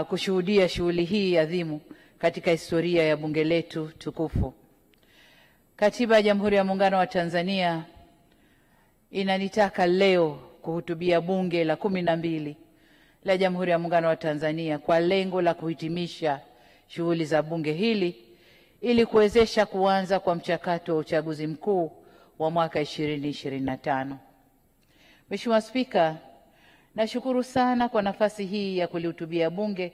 kushuhudia shughuli hii adhimu katika historia ya bunge letu tukufu. Katiba ya Jamhuri ya Muungano wa Tanzania inanitaka leo kuhutubia bunge la 12 la Jamhuri ya Muungano wa Tanzania kwa lengo la kuhitimisha shughuli za bunge hili ili kuwezesha kuanza kwa mchakato wa uchaguzi mkuu wa mwaka 2025. Mheshimiwa Spika, nashukuru sana kwa nafasi hii ya kulihutubia bunge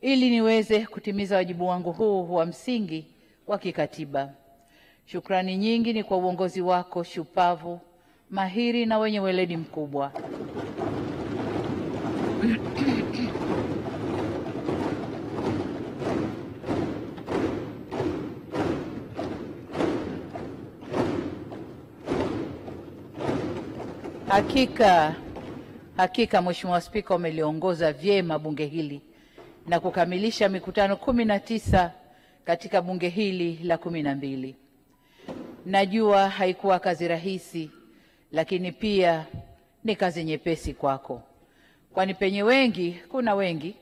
ili niweze kutimiza wajibu wangu huu wa msingi wa kikatiba. Shukrani nyingi ni kwa uongozi wako shupavu, mahiri na wenye weledi mkubwa. Hakika Mheshimiwa Spika, umeliongoza vyema bunge hili na kukamilisha mikutano 19 katika bunge hili la 12. Najua haikuwa kazi rahisi, lakini pia ni kazi nyepesi kwako, kwani kuna wengi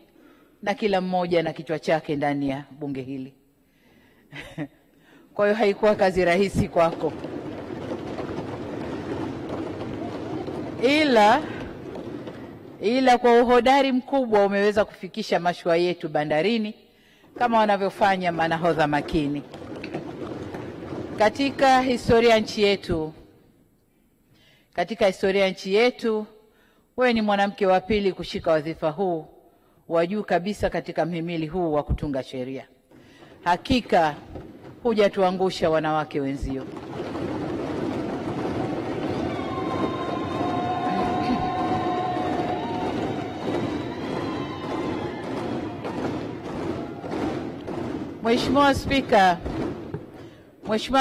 na kila mmoja na kichwa chake ndani ya bunge hili. Kwa hiyo haikuwa kazi rahisi kwako, ila kwa uhodari mkubwa umeweza kufikisha mashua yetu bandarini kama wanavyofanya manahodha makini. Katika historia ya nchi yetu, wewe ni mwanamke wa pili kushika wadhifa huu wa juu kabisa katika mhimili huu wa kutunga sheria. Hakika hujatuangusha wanawake wenzio. Mheshimiwa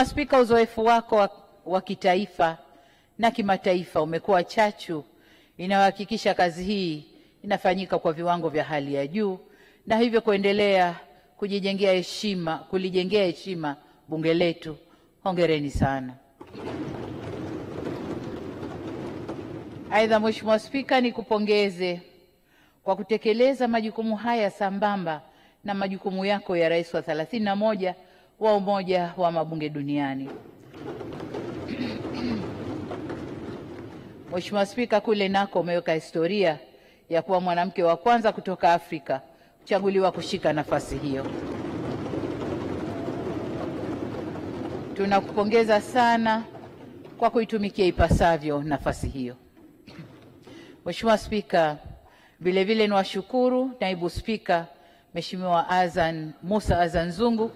Spika, uzoefu wako wa kitaifa na kimataifa umekuwa chachu inayohakikisha kazi hii inafanyika kwa viwango vya hali ya juu na hivyo kuendelea kulijengea heshima bunge letu. Hongereni sana. Aidha, Mheshimiwa Spika, nikupongeze kwa kutekeleza majukumu haya sambamba na majukumu yako ya rais wa 31 wa Umoja wa Mabunge Duniani. Mheshimiwa Spika, kule nako umeweka historia ya kuwa mwanamke wa kwanza kutoka Afrika kuchaguliwa kushika nafasi hiyo. Tunakupongeza sana kwa kuitumikia ipasavyo nafasi hiyo. Mheshimiwa Spika, vilevile niwashukuru Naibu Spika Mheshimiwa Musa Azan Zungu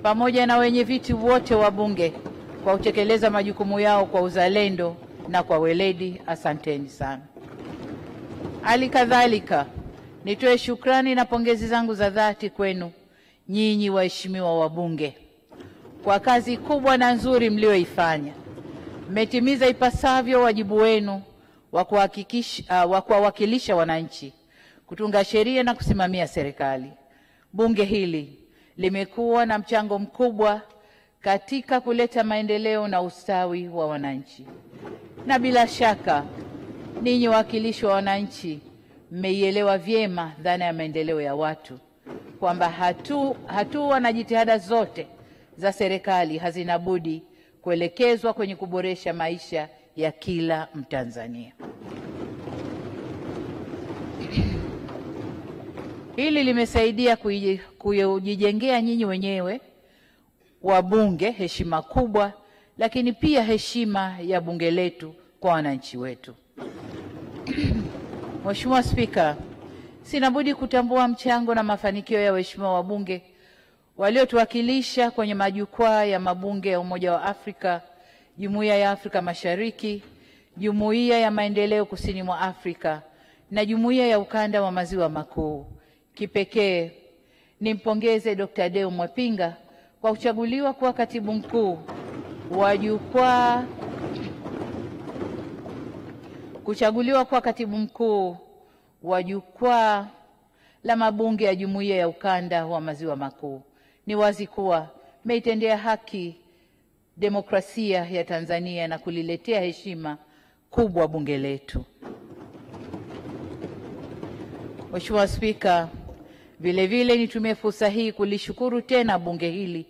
pamoja na wenye viti wote wa bunge kwa kutekeleza majukumu yao kwa uzalendo na kwa weledi. Asanteni sana. Hali kadhalika nitoe shukrani na pongezi zangu za dhati kwenu nyinyi waheshimiwa wabunge kwa kazi kubwa na nzuri mlioifanya. Mmetimiza ipasavyo wajibu wenu wa kuwawakilisha wananchi, kutunga sheria na kusimamia serikali. Bunge hili limekuwa na mchango mkubwa katika kuleta maendeleo na ustawi wa wananchi. Na bila shaka ninyi wawakilishi wa wananchi mmeielewa vyema dhana ya maendeleo ya watu, kwamba hatua na jitihada zote za serikali hazina budi kuelekezwa kwenye kuboresha maisha ya kila Mtanzania. Hili limesaidia kujijengea nyinyi wenyewe wabunge heshima kubwa, lakini pia heshima ya bunge letu kwa wananchi wetu. Mheshimiwa Spika, sina budi kutambua mchango na mafanikio ya waheshimiwa wabunge waliotuwakilisha kwenye majukwaa ya mabunge ya Umoja wa Afrika, Jumuiya ya Afrika Mashariki, Jumuiya ya Maendeleo Kusini mwa Afrika na Jumuiya ya Ukanda wa Maziwa Makuu. Kipekee nimpongeze Dr. Deo Mwepinga kwa kuchaguliwa kuwa katibu mkuu wa jukwaa la mabunge ya Jumuiya ya Ukanda wa Maziwa Makuu. Ni wazi kuwa mmeitendea haki demokrasia ya Tanzania na kuliletea heshima kubwa bunge letu. Mheshimiwa Spika, vilevile nitumie fursa hii kulishukuru tena bunge hili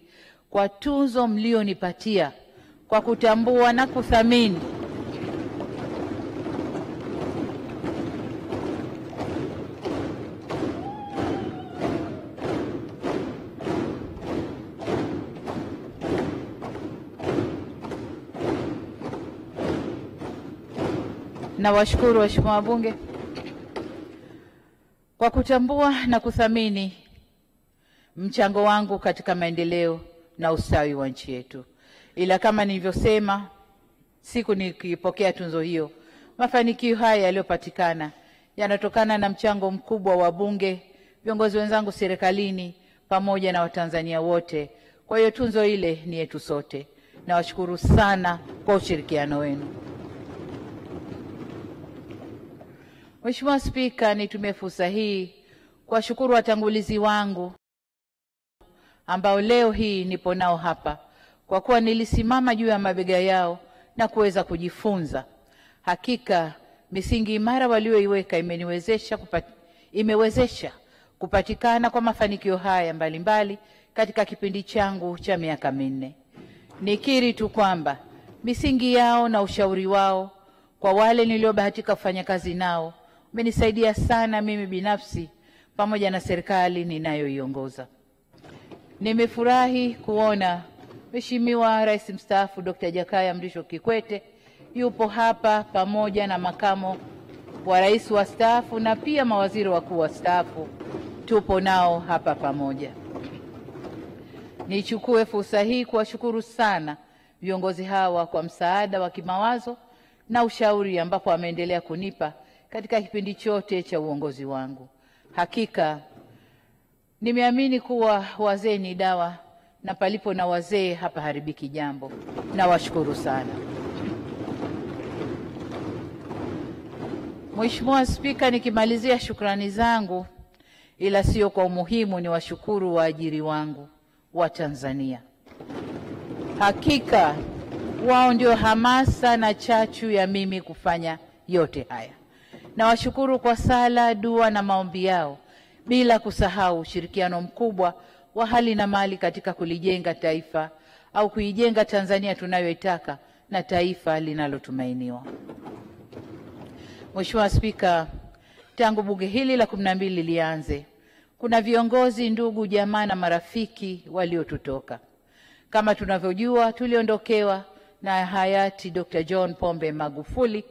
kwa tuzo mlionipatia kwa kutambua na kuthamini na washukuru waheshimiwa wabunge kwa kutambua na kuthamini mchango wangu katika maendeleo na ustawi wa nchi yetu. Ila kama nilivyosema siku nikipokea tunzo hiyo, mafanikio haya yaliyopatikana yanatokana na mchango mkubwa wa bunge, viongozi wenzangu serikalini, pamoja na Watanzania wote. Kwa hiyo tunzo ile ni yetu sote. Nawashukuru sana kwa ushirikiano wenu. Mheshimiwa Spika, nitumie fursa hii kuwashukuru watangulizi wangu ambao leo hii nipo nao hapa, kwa kuwa nilisimama juu ya mabega yao na kuweza kujifunza. Hakika misingi imara walioiweka imewezesha kupatikana kwa mafanikio haya mbalimbali katika kipindi changu cha miaka minne. Nikiri tu kwamba misingi yao na ushauri wao kwa wale niliobahatika kufanya kazi nao umenisaidia sana mimi binafsi pamoja na serikali ninayoiongoza. Nimefurahi kuona Mheshimiwa Rais Mstaafu Dr. Jakaya Mrisho Kikwete yupo hapa pamoja na makamo wa rais wastaafu na pia mawaziri wakuu wastaafu, tupo nao hapa pamoja. Nichukue fursa hii kuwashukuru sana viongozi hawa kwa msaada wa kimawazo na ushauri ambapo wameendelea kunipa katika kipindi chote cha uongozi wangu. Hakika nimeamini kuwa wazee ni dawa, na palipo na wazee hapa haribiki jambo. Nawashukuru sana. Mheshimiwa Spika, nikimalizia shukrani zangu, ila sio kwa umuhimu, ni washukuru waajiri wangu wa Tanzania. Hakika wao ndio hamasa na chachu ya mimi kufanya yote haya. Nawashukuru kwa sala, dua na maombi yao, bila kusahau ushirikiano mkubwa wa hali na mali katika kulijenga taifa au kuijenga Tanzania tunayoitaka na taifa linalotumainiwa. Mheshimiwa Spika, tangu bunge hili la 12 lianze, kuna viongozi, ndugu, jamaa na marafiki waliotutoka. Kama tunavyojua, tuliondokewa na hayati Dr. John Pombe Magufuli,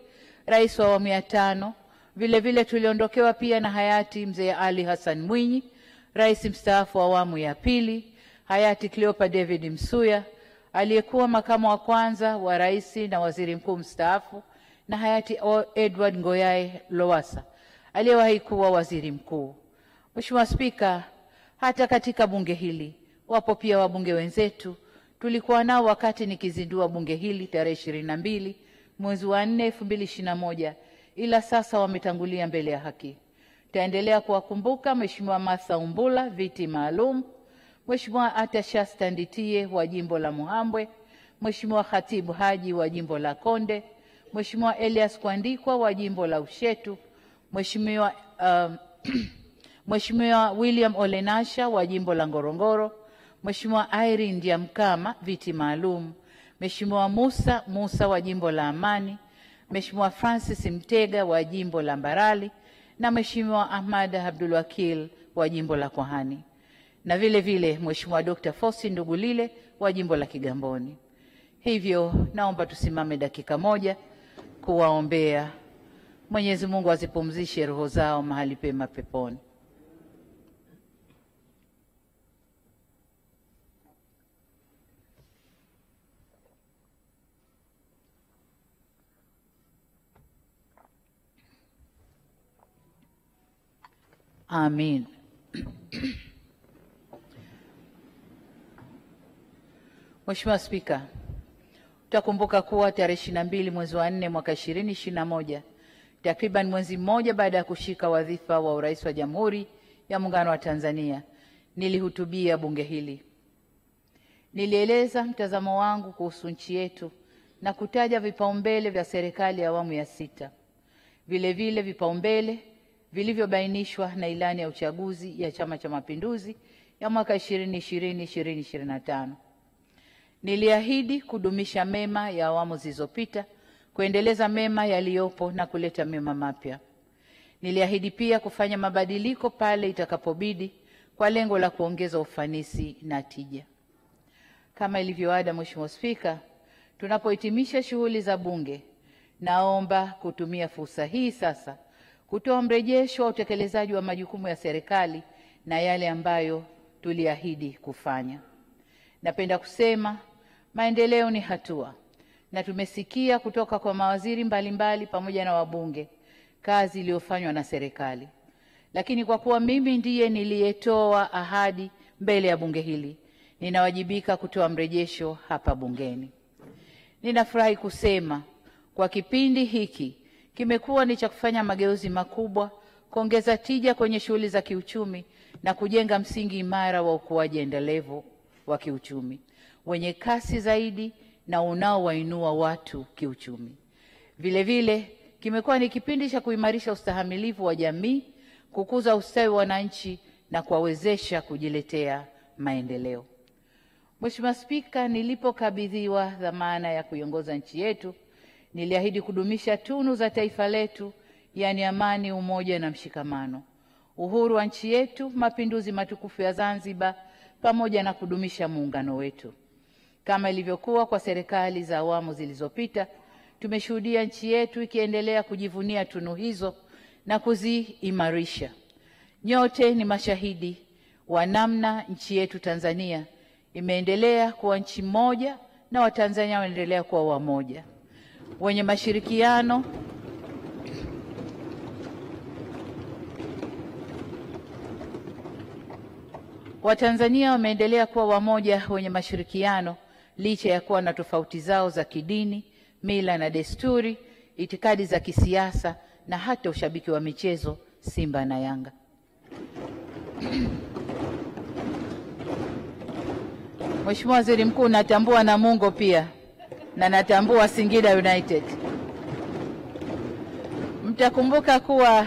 rais wa awamu ya 5. Vile vile tuliondokewa pia na hayati Mzee Ali Hassan Mwinyi, rais mstaafu wa awamu ya 2, hayati Cleopa David Msuya, aliyekuwa makamu wa kwanza wa rais na waziri mkuu mstaafu, na hayati Edward Ngoyai Lowassa, aliyewahi kuwa waziri mkuu. Mheshimiwa Spika, hata katika bunge hili wapo pia wabunge wenzetu tulikuwa nao wakati nikizindua bunge hili tarehe 22 mwezi wa 4 2021, ila sasa wametangulia mbele ya haki. Taendelea kuwakumbuka Mheshimiwa Martha Umbula, viti maalum, Mheshimiwa Atashasta Nditie wa jimbo la Muhambwe, Mheshimiwa Khatibu Haji wa jimbo la Konde, Mheshimiwa Elias Kwandikwa wa jimbo la Ushetu, Mheshimiwa William Olenasha wa jimbo la Ngorongoro, Mheshimiwa Irene Ndiamkama, viti maalum, Mheshimiwa Musa wa jimbo la Amani, Mheshimiwa Francis Mtega wa jimbo la Mbarali, na Mheshimiwa Ahmad Abdul Wakil wa jimbo la Kwahani, na vile vile Mheshimiwa Dr. Fosi Ndugulile wa jimbo la Kigamboni. Hivyo naomba tusimame dakika moja kuwaombea. Mwenyezi Mungu azipumzishe roho zao mahali pema peponi. Amin. Mheshimiwa Spika, utakumbuka kuwa tarehe 22 mwezi wa 4 mwaka 2021, takriban mwezi mmoja baada ya kushika wadhifa wa urais wa Jamhuri ya Muungano wa Tanzania, nilihutubia bunge hili. Nilieleza mtazamo wangu kuhusu nchi yetu na kutaja vipaumbele vya serikali ya awamu ya 6. Vile vile vipaumbele vilivyobainishwa na ilani ya uchaguzi ya Chama cha Mapinduzi ya mwaka 2020-2025. Niliahidi kudumisha mema ya awamu zilizopita, kuendeleza mema yaliyopo na kuleta mema mapya. Niliahidi pia kufanya mabadiliko pale itakapobidi kwa lengo la kuongeza ufanisi na tija. Kama ilivyo ada, Mheshimiwa Spika, tunapohitimisha shughuli za Bunge, naomba kutumia fursa hii sasa kutoa mrejesho wa utekelezaji wa majukumu ya serikali na yale ambayo tuliahidi kufanya. Napenda kusema maendeleo ni hatua, na tumesikia kutoka kwa mawaziri mbalimbali pamoja na wabunge kazi iliyofanywa na serikali. Lakini kwa kuwa mimi ndiye niliyetoa ahadi mbele ya bunge hili, ninawajibika kutoa mrejesho hapa bungeni. Ninafurahi kusema kwa kipindi hiki kimekuwa ni cha kufanya mageuzi makubwa, kuongeza tija kwenye shughuli za kiuchumi na kujenga msingi imara wa ukuaji endelevu wa kiuchumi wenye kasi zaidi na unaowainua watu kiuchumi. Vile vile kimekuwa ni kipindi cha kuimarisha ustahimilivu wa jamii, kukuza ustawi wa wananchi na kuwawezesha kujiletea maendeleo. Mheshimiwa Spika, nilipokabidhiwa dhamana ya kuiongoza nchi yetu, niliahidi kudumisha tunu za taifa letu, yaani amani, umoja na mshikamano, uhuru wa nchi yetu, mapinduzi matukufu ya Zanzibar, pamoja na kudumisha muungano wetu. Kama ilivyokuwa kwa serikali za awamu zilizopita, tumeshuhudia nchi yetu ikiendelea kujivunia tunu hizo na kuziimarisha. Nyote ni mashahidi wa namna nchi yetu Tanzania imeendelea kuwa nchi moja na Watanzania wanaendelea kuwa wamoja, wenye mashirikiano, Watanzania wameendelea kuwa wamoja, wenye mashirikiano licha ya kuwa na tofauti zao za kidini, mila na desturi, itikadi za kisiasa na hata ushabiki wa michezo Simba na Yanga. Mheshimiwa Waziri Mkuu, natambua Namungo pia na natambua Singida United. Mtakumbuka kuwa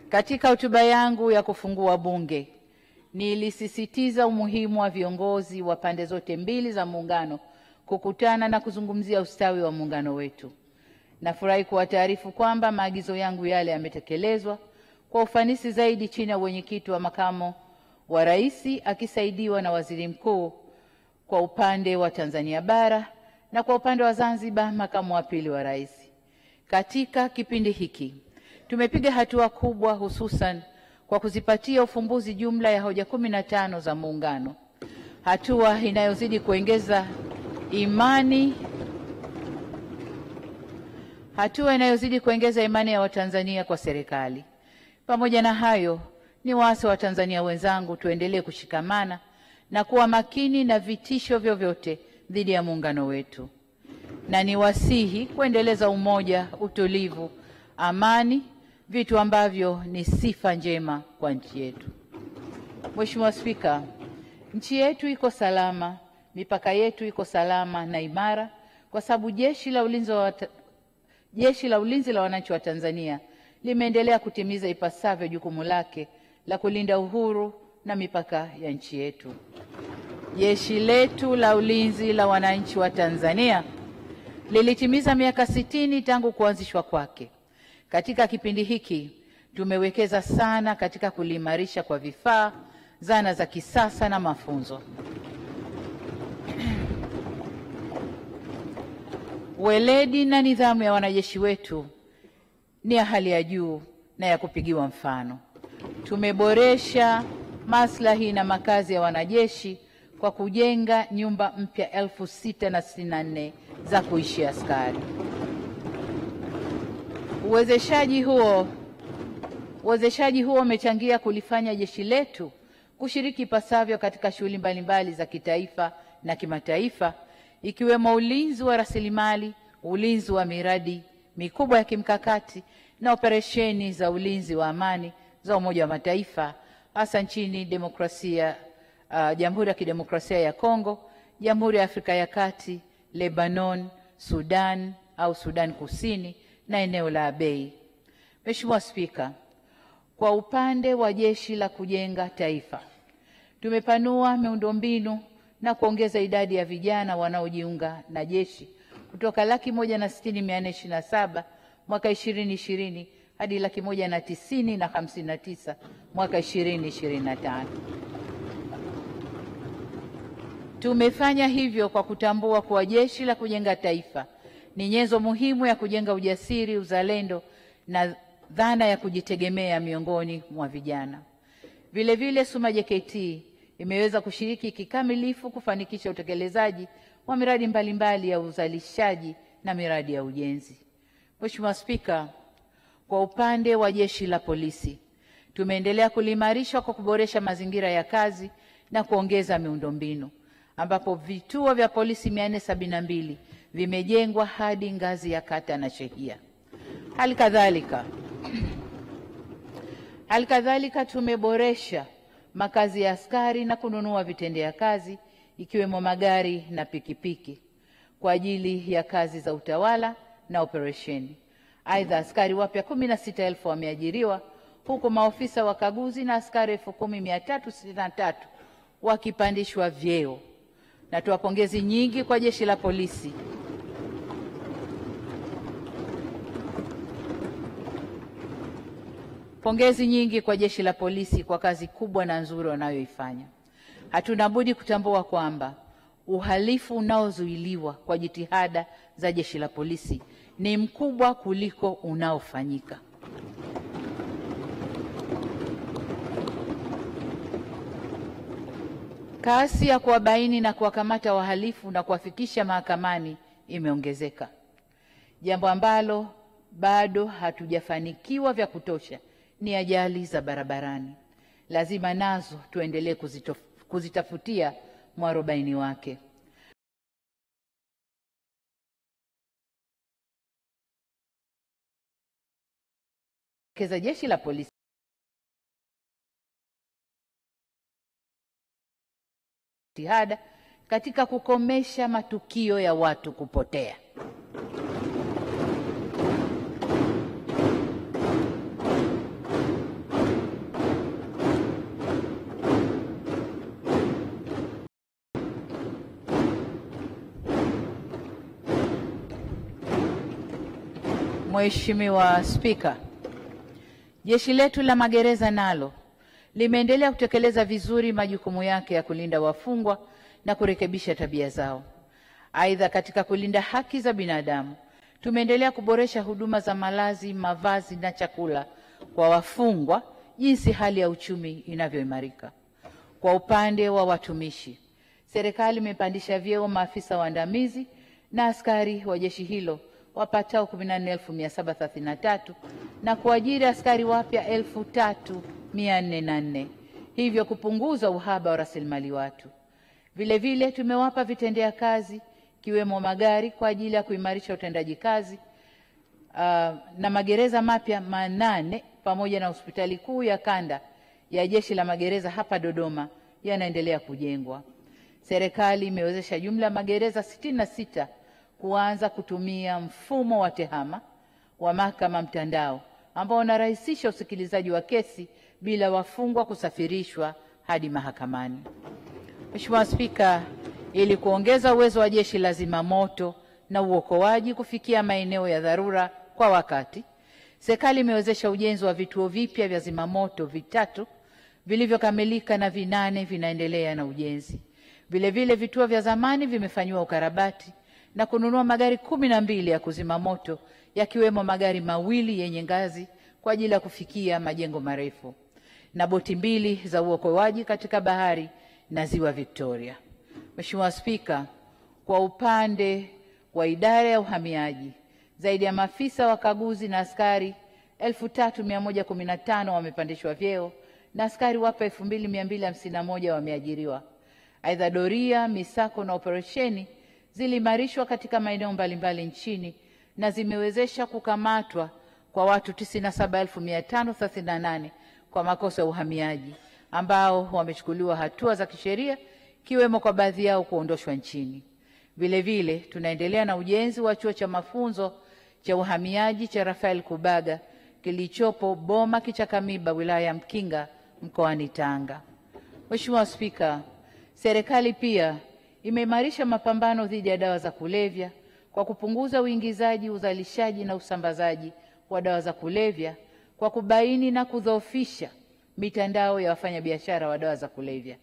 katika hotuba yangu ya kufungua Bunge nilisisitiza umuhimu wa viongozi wa pande zote mbili za muungano kukutana na kuzungumzia ustawi wa muungano wetu. Nafurahi kuwataarifu kwamba maagizo yangu yale yametekelezwa kwa ufanisi zaidi chini ya wenyekiti wa makamo wa rais akisaidiwa na Waziri Mkuu kwa upande wa Tanzania bara na kwa upande wa Zanzibar makamu wa pili wa rais. Katika kipindi hiki tumepiga hatua kubwa, hususan kwa kuzipatia ufumbuzi jumla ya hoja 15 za muungano, hatua inayozidi kuongeza imani ya Watanzania kwa serikali. Pamoja na hayo, ni waasa wa Tanzania wenzangu tuendelee kushikamana na kuwa makini na vitisho vyovyote dhidi ya muungano wetu, na niwasihi kuendeleza umoja, utulivu, amani, vitu ambavyo ni sifa njema kwa nchi yetu. Mheshimiwa Spika, nchi yetu iko salama, mipaka yetu iko salama na imara kwa sababu Jeshi la Ulinzi la Wananchi wa Tanzania limeendelea kutimiza ipasavyo jukumu lake la kulinda uhuru na mipaka ya nchi yetu. Jeshi letu la Ulinzi la Wananchi wa Tanzania lilitimiza miaka 60 tangu kuanzishwa kwake. Katika kipindi hiki tumewekeza sana katika kuliimarisha kwa vifaa, zana za kisasa na mafunzo. Weledi na nidhamu ya wanajeshi wetu ni ya hali ya juu na ya kupigiwa mfano. Tumeboresha maslahi na makazi ya wanajeshi kwa kujenga nyumba mpya 6,064 za kuishi askari. Uwezeshaji huo umechangia kulifanya jeshi letu kushiriki ipasavyo katika shughuli mbalimbali za kitaifa na kimataifa, ikiwemo ulinzi wa rasilimali, ulinzi wa miradi mikubwa ya kimkakati na operesheni za ulinzi wa amani za Umoja wa Mataifa, hasa nchini Jamhuri ya Kidemokrasia ya Kongo, Jamhuri ya Afrika ya Kati, Lebanon, Sudan au Sudan Kusini na eneo la Abyei. Mheshimiwa Spika, Kwa upande wa Jeshi la Kujenga Taifa, tumepanua miundombinu na kuongeza idadi ya vijana wanaojiunga na jeshi kutoka 160,427 mwaka 2020 hadi 190,059 mwaka 2025. Tumefanya hivyo kwa kutambua kuwa Jeshi la Kujenga Taifa ni nyenzo muhimu ya kujenga ujasiri, uzalendo na dhana ya kujitegemea miongoni mwa vijana. Vile vile SUMA JKT imeweza kushiriki kikamilifu kufanikisha utekelezaji wa miradi mbalimbali ya uzalishaji na miradi ya ujenzi. Mheshimiwa Spika, kwa upande wa Jeshi la Polisi, tumeendelea kuliimarisha kwa kuboresha mazingira ya kazi na kuongeza miundombinu, ambapo vituo vya polisi 472 vimejengwa hadi ngazi ya kata na shehia. Halikadhalika tumeboresha makazi ya askari na kununua vitendea kazi ikiwemo magari na pikipiki kwa ajili ya kazi za utawala na operesheni. Aidha, askari wapya 16,000 wameajiriwa, huku maofisa wakaguzi na askari 10,363 wakipandishwa vyeo. Natoa pongezi nyingi kwa Jeshi la Polisi kwa kazi kubwa na nzuri wanayoifanya. Hatuna budi kutambua kwamba uhalifu unaozuiliwa kwa jitihada za Jeshi la Polisi ni mkubwa kuliko unaofanyika. Kasi ya kuwabaini na kuwakamata wahalifu na kuwafikisha mahakamani imeongezeka, jambo ambalo bado hatujafanikiwa vya kutosha ni ajali za barabarani. Lazima nazo tuendelee kuzitafutia mwarobaini wake. Keza Jeshi la Polisi jitihada katika kukomesha matukio ya watu kupotea. Mheshimiwa Spika, jeshi letu la magereza nalo limeendelea kutekeleza vizuri majukumu yake ya kulinda wafungwa na kurekebisha tabia zao. Aidha, katika kulinda haki za binadamu, tumeendelea kuboresha huduma za malazi, mavazi na chakula kwa wafungwa jinsi hali ya uchumi inavyoimarika. Kwa upande wa watumishi, serikali imepandisha vyeo maafisa waandamizi na askari wa jeshi hilo wapatao 14,733 na kuajiri askari wapya 3,404, hivyo kupunguza uhaba wa rasilimali watu. Vile vile tumewapa vitendea kazi kiwemo magari kwa ajili ya kuimarisha utendaji kazi na magereza mapya 8 pamoja na hospitali kuu ya kanda ya Jeshi la Magereza hapa Dodoma yanaendelea kujengwa. Serikali imewezesha jumla magereza 66 kuanza kutumia mfumo wa tehama wa mahakama mtandao ambao unarahisisha usikilizaji wa kesi bila wafungwa kusafirishwa hadi mahakamani. Mheshimiwa Spika, ili kuongeza uwezo wa Jeshi la Zimamoto na uokoaji kufikia maeneo ya dharura kwa wakati, serikali imewezesha ujenzi wa vituo vipya vya zimamoto 3 vilivyokamilika na 8 vinaendelea na ujenzi. Vile vile vituo vya zamani vimefanyiwa ukarabati na kununua magari 12 ya kuzima moto yakiwemo magari 2 yenye ngazi kwa ajili ya kufikia majengo marefu na boti 2 za uokoaji katika bahari na Ziwa Victoria. Mheshimiwa Spika, kwa upande wa idara ya uhamiaji, zaidi ya maafisa wakaguzi na askari 3,115 wamepandishwa vyeo na askari wapya 2,251 wameajiriwa. Aidha, doria, misako na operesheni ziliimarishwa katika maeneo mbalimbali nchini na zimewezesha kukamatwa kwa watu 97,538 kwa makosa ya uhamiaji ambao wamechukuliwa hatua za kisheria, kiwemo kwa baadhi yao kuondoshwa nchini. Vile vile tunaendelea na ujenzi wa chuo cha mafunzo cha uhamiaji cha Rafael Kubaga kilichopo Boma Kichakamiba, wilaya ya Mkinga, mkoani Tanga. Mheshimiwa Spika, serikali pia imeimarisha mapambano dhidi ya dawa za kulevya kwa kupunguza uingizaji, uzalishaji na usambazaji wa dawa za kulevya kwa kubaini na kudhoofisha mitandao ya wafanyabiashara wa dawa za kulevya.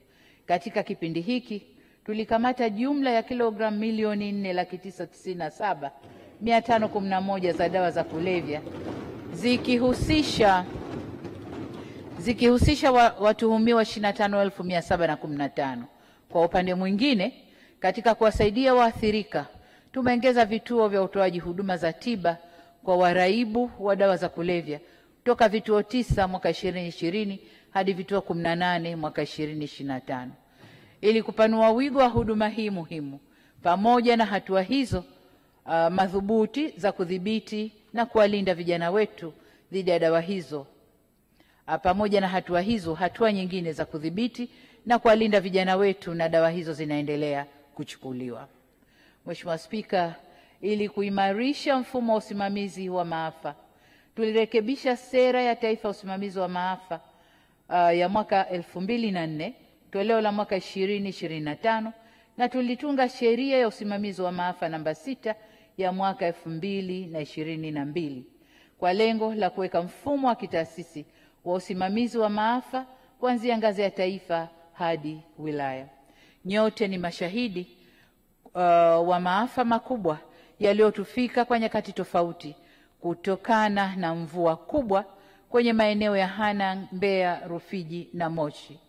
Katika kipindi hiki tulikamata jumla ya kilogramu milioni 4,997,511 za dawa za kulevya zikihusisha watuhumiwa 25,715. Kwa upande mwingine, katika kuwasaidia waathirika, tumeongeza vituo vya utoaji huduma za tiba kwa waraibu wa dawa za kulevya kutoka vituo 9 mwaka 2020 hadi vituo 18 mwaka 2025. Ili kupanua wigo wa huduma hii muhimu, pamoja na hatua hizo madhubuti za kudhibiti na kuwalinda vijana wetu dhidi ya dawa hizo, hatua nyingine za kudhibiti na kuwalinda vijana wetu na dawa hizo zinaendelea kuchukuliwa. Mheshimiwa Spika, ili kuimarisha mfumo wa usimamizi wa maafa, tulirekebisha Sera ya Taifa ya Usimamizi wa Maafa ya mwaka 2004 toleo la mwaka 2025 na tulitunga Sheria ya Usimamizi wa Maafa namba 6 ya mwaka 2022 kwa lengo la kuweka mfumo wa kitaasisi wa usimamizi wa maafa kuanzia ngazi ya taifa hadi wilaya. Nyote ni mashahidi wa maafa makubwa yaliyotufika kwa nyakati tofauti kutokana na mvua kubwa kwenye maeneo ya Hanang', Mbeya, Rufiji na Moshi.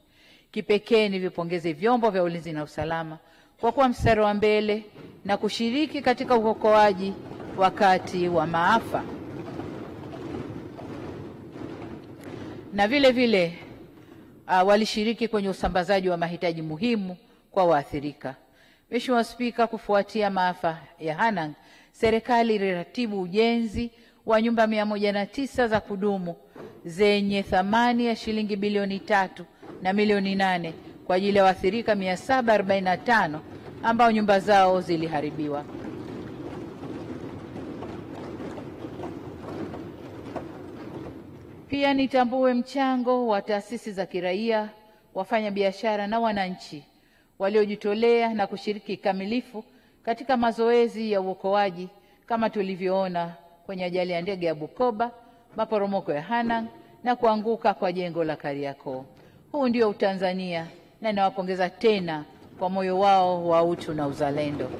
Kipekee nivipongeze vyombo vya ulinzi na usalama kwa kuwa mstari wa mbele na kushiriki katika uokoaji wakati wa maafa, na vile vile walishiriki kwenye usambazaji wa mahitaji muhimu kwa waathirika. Mheshimiwa Spika, kufuatia maafa ya Hanang', serikali iliratibu ujenzi wa nyumba 109 za kudumu zenye thamani ya shilingi bilioni 3 na milioni 8 kwa ajili ya waathirika 745 ambao nyumba zao ziliharibiwa. Pia nitambue mchango wa taasisi za kiraia, wafanyabiashara na wananchi waliojitolea na kushiriki kikamilifu katika mazoezi ya uokoaji kama tulivyoona kwenye ajali ya ndege ya Bukoba, maporomoko ya Hanang' na kuanguka kwa jengo la Kariakoo. Huu ndio Utanzania na ninawapongeza tena kwa moyo wao wa utu na uzalendo.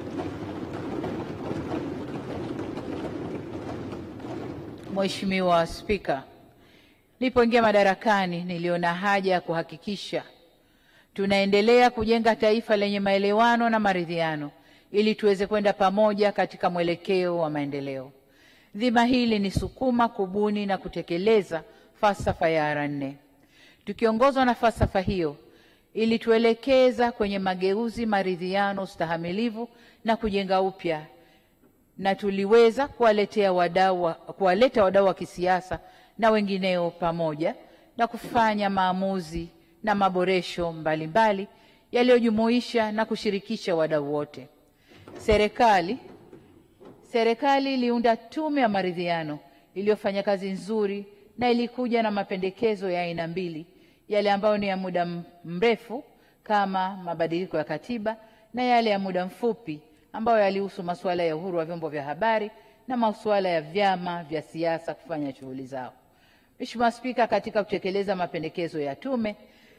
Mheshimiwa Spika, nilipoingia madarakani niliona haja ya kuhakikisha tunaendelea kujenga taifa lenye maelewano na maridhiano ili tuweze kwenda pamoja katika mwelekeo wa maendeleo. Dhima hili ni sukuma kubuni na kutekeleza falsafa ya R4. Tukiongozwa na falsafa hiyo ili tuelekeza kwenye mageuzi, maridhiano, ustahamilivu na kujenga upya, na tuliweza kuwaleta wadau wa kisiasa na wengineo pamoja na kufanya maamuzi na maboresho mbalimbali yaliyojumuisha na kushirikisha wadau wote. Serikali iliunda tume ya maridhiano iliyofanya kazi nzuri na ilikuja na mapendekezo ya aina mbili, yale ambayo ni ya muda mrefu kama mabadiliko ya katiba na yale ya muda mfupi ambayo yalihusu masuala ya uhuru wa vyombo vya habari na masuala ya vyama vya siasa kufanya shughuli zao. Mheshimiwa Spika, katika kutekeleza mapendekezo ya tume,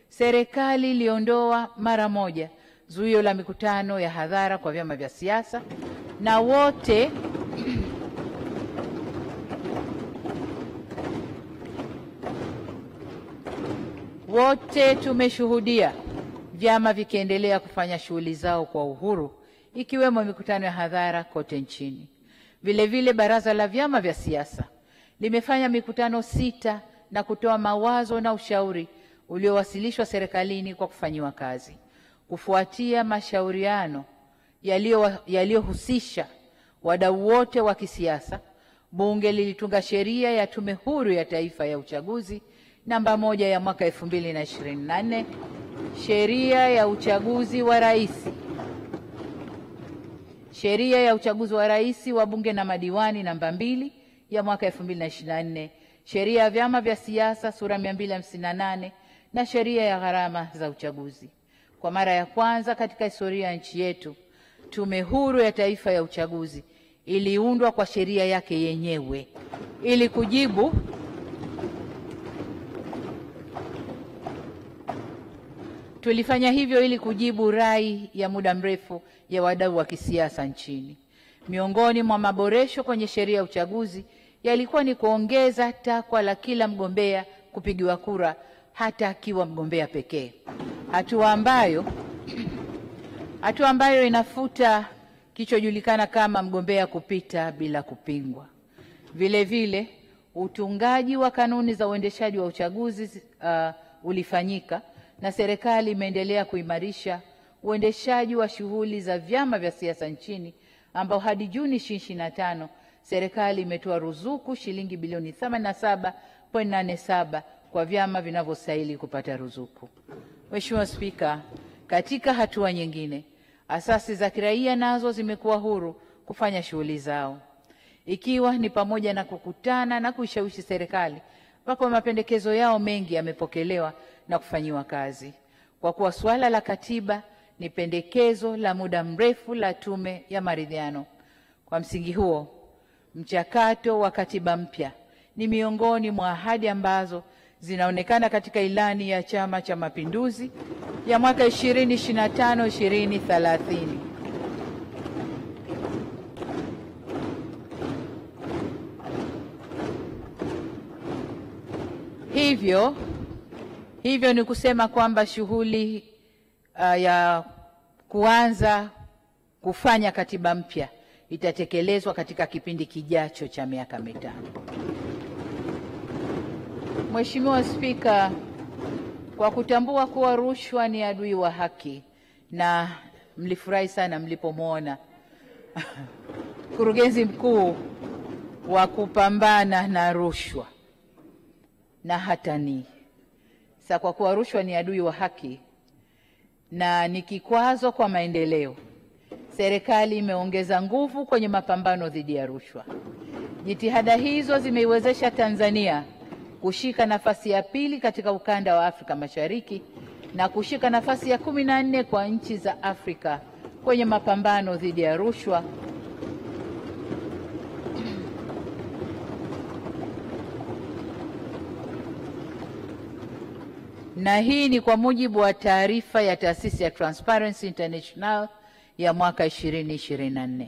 serikali iliondoa mara moja zuio la mikutano ya hadhara kwa vyama vya siasa, na wote tumeshuhudia vyama vikiendelea kufanya shughuli zao kwa uhuru, ikiwemo mikutano ya hadhara kote nchini. Vile vile Baraza la Vyama vya Siasa limefanya mikutano 6 na kutoa mawazo na ushauri uliowasilishwa serikalini kwa kufanyiwa kazi. Kufuatia mashauriano yaliyohusisha wadau wote wa kisiasa, Bunge lilitunga Sheria ya Tume Huru ya Taifa ya Uchaguzi namba 1 ya mwaka 2024, Sheria ya Uchaguzi wa Rais, Sheria ya Uchaguzi wa Rais wa Bunge na Madiwani namba 2 ya mwaka 2024, sheria ya vyama vya siasa sura 258 na sheria ya gharama za uchaguzi. Kwa mara ya kwanza katika historia ya nchi yetu, Tume Huru ya Taifa ya Uchaguzi iliundwa kwa sheria yake yenyewe ili kujibu Tulifanya hivyo ili kujibu rai ya muda mrefu ya wadau wa kisiasa nchini. Miongoni mwa maboresho kwenye sheria ya uchaguzi yalikuwa ni kuongeza takwa la kila mgombea kupigiwa kura hata akiwa mgombea pekee. Hatua ambayo inafuta kilichojulikana kama mgombea kupita bila kupingwa. Vile vile, utungaji wa kanuni za uendeshaji wa uchaguzi ulifanyika na serikali imeendelea kuimarisha uendeshaji wa shughuli za vyama vya siasa nchini, ambao hadi Juni 2025 serikali imetoa ruzuku shilingi bilioni 87.87 kwa vyama vinavyostahili kupata ruzuku. Mheshimiwa Spika, katika hatua nyingine, asasi za kiraia nazo zimekuwa huru kufanya shughuli zao, ikiwa ni pamoja na kukutana na kuishawishi serikali, ambapo mapendekezo yao mengi yamepokelewa na kufanyiwa kazi. Kwa kuwa suala la katiba ni pendekezo la muda mrefu la Tume ya Maridhiano, kwa msingi huo, mchakato wa katiba mpya ni miongoni mwa ahadi ambazo zinaonekana katika ilani ya Chama cha Mapinduzi ya mwaka 2025-2030. Hivyo ni kusema kwamba shughuli ya kuanza kufanya katiba mpya itatekelezwa katika kipindi kijacho cha miaka 5. Mheshimiwa Spika, kwa kutambua kuwa rushwa ni adui wa haki, na mlifurahi sana mlipomwona mkurugenzi mkuu wa kupambana na rushwa na hatani. Sasa kwa kuwa rushwa ni adui wa haki na ni kikwazo kwa maendeleo, serikali imeongeza nguvu kwenye mapambano dhidi ya rushwa. Jitihada hizo zimeiwezesha Tanzania kushika nafasi ya pili katika ukanda wa Afrika Mashariki na kushika nafasi ya 14 kwa nchi za Afrika kwenye mapambano dhidi ya rushwa. Na hii ni kwa mujibu wa taarifa ya taasisi ya Transparency International ya mwaka 2024.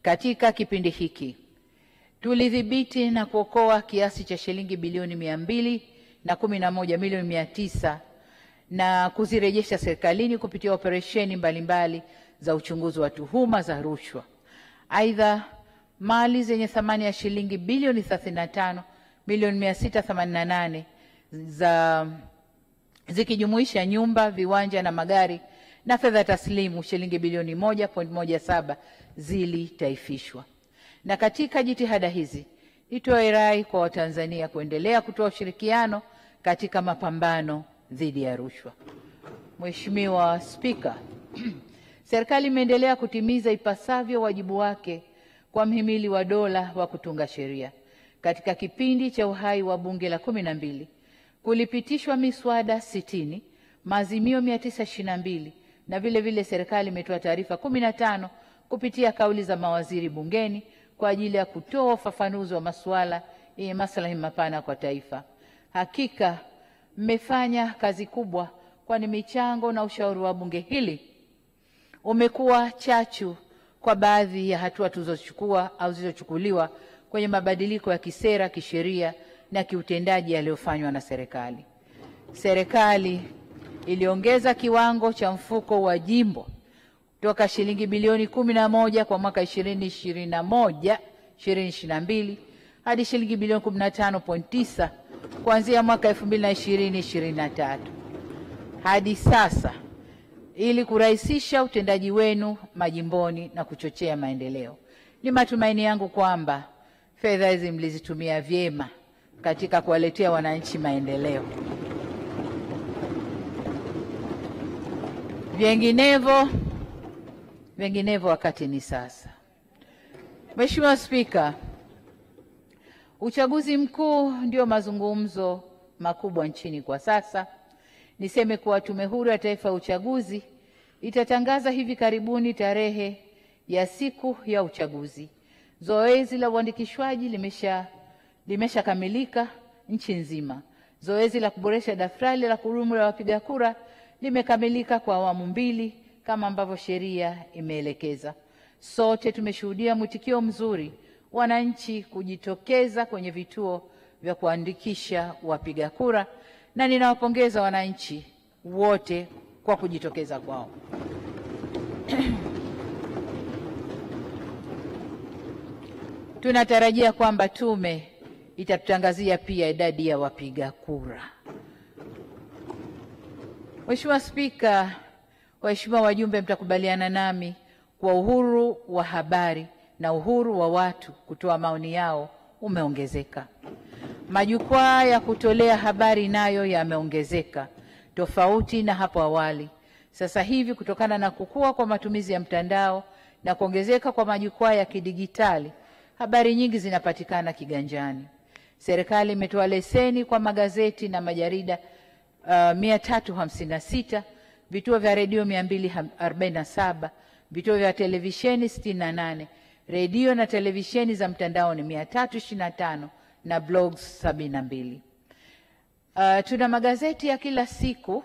Katika kipindi hiki, tulidhibiti na kuokoa kiasi cha shilingi bilioni 211 milioni 900 na kuzirejesha serikalini kupitia operesheni mbalimbali za uchunguzi wa tuhuma za rushwa. Aidha, mali zenye thamani ya shilingi bilioni 35 milioni 688 zikijumuisha nyumba, viwanja na magari na fedha taslimu shilingi bilioni 1.17 zilitaifishwa. Na katika jitihada hizi, nitoe rai kwa Watanzania kuendelea kutoa ushirikiano katika mapambano dhidi ya rushwa. Mheshimiwa Spika, serikali imeendelea kutimiza ipasavyo wajibu wake kwa mhimili wa dola wa kutunga sheria. Katika kipindi cha uhai wa Bunge la 12, kulipitishwa miswada 60, maazimio 922 na vile vile serikali imetoa taarifa 15 kupitia kauli za mawaziri bungeni kwa ajili ya kutoa ufafanuzi wa masuala yenye maslahi mapana kwa taifa. Hakika mmefanya kazi kubwa, kwani michango na ushauri wa bunge hili umekuwa chachu kwa baadhi ya hatua tulizochukua au zilizochukuliwa kwenye mabadiliko ya kisera, kisheria na kiutendaji yaliyofanywa na serikali. Serikali iliongeza kiwango cha mfuko wa jimbo kutoka shilingi bilioni 11 kwa mwaka 2021-2022 hadi shilingi bilioni 15.9 kuanzia mwaka 2020-2023 hadi sasa, ili kurahisisha utendaji wenu majimboni na kuchochea maendeleo. Ni matumaini yangu kwamba fedha hizi mlizitumia vyema katika kuwaletea wananchi maendeleo. Vinginevyo wakati ni sasa. Mheshimiwa Spika, Uchaguzi mkuu ndio mazungumzo makubwa nchini kwa sasa. Niseme kuwa Tume Huru ya Taifa ya Uchaguzi itatangaza hivi karibuni tarehe ya siku ya uchaguzi. Zoezi la uandikishwaji limeshakamilika nchi nzima. Zoezi la kuboresha daftari la kudumu la wapiga kura limekamilika kwa awamu mbili kama ambavyo sheria imeelekeza. Sote tumeshuhudia mwitikio mzuri wananchi kujitokeza kwenye vituo vya kuandikisha wapiga kura, na ninawapongeza wananchi wote kwa kujitokeza kwao. Tunatarajia kwamba tume itatutangazia pia idadi ya wapiga kura. Mheshimiwa Spika, waheshimiwa wajumbe, mtakubaliana nami kwa uhuru wa habari na uhuru wa watu kutoa maoni yao umeongezeka. Majukwaa ya kutolea habari nayo yameongezeka tofauti na hapo awali. Sasa hivi kutokana na kukua kwa matumizi ya mtandao na kuongezeka kwa majukwaa ya kidigitali, habari nyingi zinapatikana kiganjani. Serikali imetoa leseni kwa magazeti na majarida 356, vituo vya redio 247, vituo vya televisheni 68, redio na televisheni za mtandaoni 325 na blogs 72. Tuna magazeti ya kila siku